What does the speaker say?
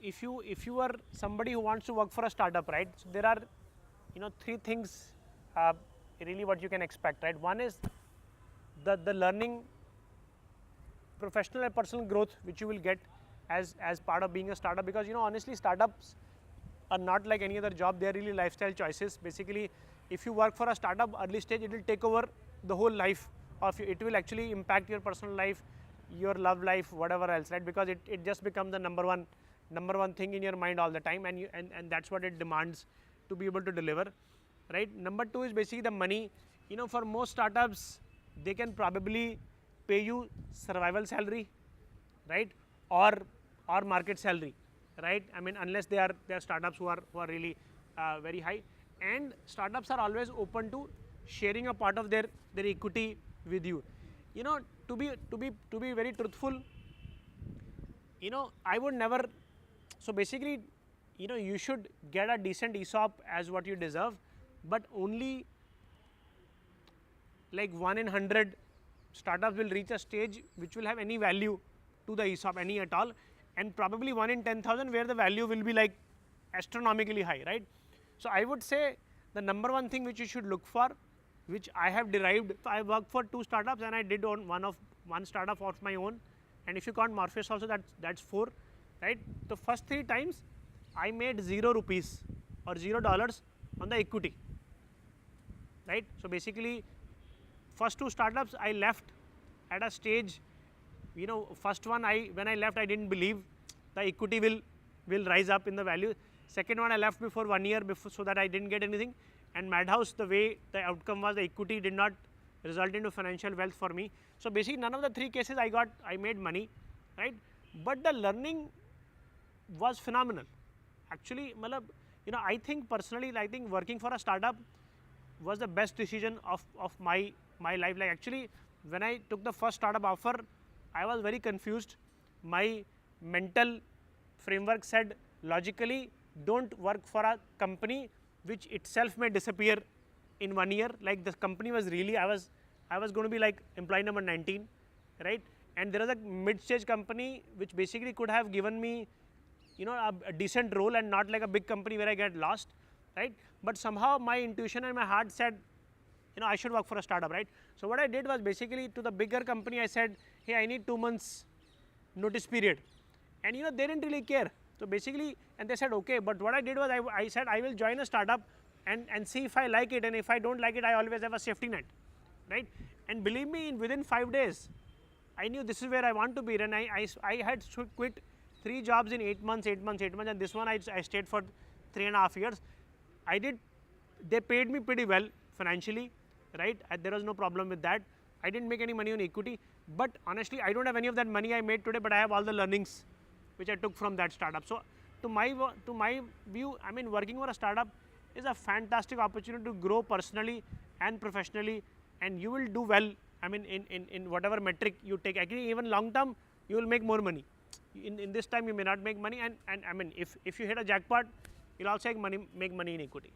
if you are somebody who wants to work for a startup, right? So there are three things really what you can expect, right? One is the learning, professional and personal growth which you will get as part of being a startup, because honestly startups are not like any other job. They're really lifestyle choices. Basically, if you work for a startup early stage, it will take over the whole life of you. It will actually impact your personal life, your love life, whatever else, right? Because it just becomes the number one thing in your mind all the time, and that's what it demands to be able to deliver, right? Number two is basically the money. For most startups, they can probably pay you survival salary, right? Or market salary, right? I mean, unless they are startups who are really very high. And startups are always open to sharing a part of their equity with you. To be very truthful, I would never. So basically, you should get a decent ESOP as what you deserve, but only like 1 in 100 startups will reach a stage which will have any value to the ESOP, any at all, and probably 1 in 10,000 where the value will be like astronomically high, right? So I would say the number one thing which you should look for, which I have derived. I worked for 2 startups and I did own one startup of my own, and if you count Morpheus also, that's 4, right? The first 3 times I made 0 rupees or $0 on the equity, right? So basically, first 2 startups I left at a stage, first one when I left, I didn't believe the equity will rise up in the value. Second one I left before 1 year before, so that I didn't get anything. And Madhouse, the way the outcome was, the equity did not result into financial wealth for me. So basically, none of the 3 cases I made money, right? But the learning was phenomenal. Actually, I think personally, I think working for a startup was the best decision of my life. Like actually, when I took the first startup offer, I was very confused. My mental framework said, logically, don't work for a company which itself may disappear in 1 year. Like the company was really, I was going to be like employee number 19, right? And there was a mid-stage company which basically could have given me, a decent role and not like a big company where I get lost, right? But somehow my intuition and my heart said, I should work for a startup, right? So what I did was basically to the bigger company, I said, hey, I need 2 months notice period. And they didn't really care. So basically, and they said, okay, but what I did was I said, I will join a startup and see if I like it. And if I don't like it, I always have a safety net, right? And believe me, within 5 days, I knew this is where I want to be. And I had quit 3 jobs in 8 months, and this one I stayed for 3.5 years. They paid me pretty well financially, right? There was no problem with that. I didn't make any money on equity, but honestly, I don't have any of that money I made today, but I have all the learnings which I took from that startup. So to my view, I mean, working for a startup is a fantastic opportunity to grow personally and professionally, and you will do well. I mean, in whatever metric you take, actually even long term, you will make more money. In this time, you may not make money, and I mean, if you hit a jackpot, you'll also make money in equity.